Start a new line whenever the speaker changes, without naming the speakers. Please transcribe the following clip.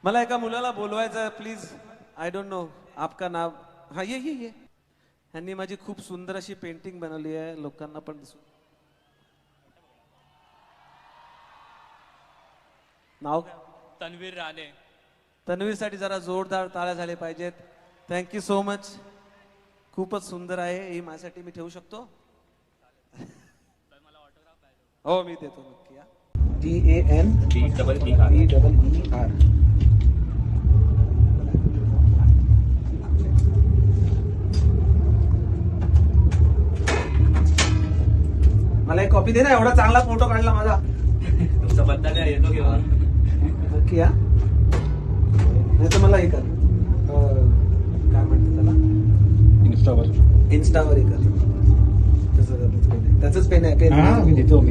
मला एका मुलाला बोलवायचं प्लीज. आय डोंट नो आपका नाव. हा ये ये ये. ह्यांनी माझी खूप सुंदर अशी पेंटिंग बनवली आहे, लोकांना पण दिसू. नाव काय?
तन्वीर राणे.
तन्वीरसाठी जरा जोरदार टाळ्या झाले पाहिजेत. Thank you so much. खूपच सुंदर आहे ही. माझ्यासाठी मी ठेवू शकतो? हो मी देतो नक्की. TANEER. मला एक कॉपी दे ना, एवढा चांगला फोटो काढला माझा.
तुमचा बद्दल येतो किंवा
नक्की या. नाही तर मला हे कर, काय म्हणतात त्याला, इन्स्टावर हे कर. त्याचंच पेन आहे.
मी लिहितो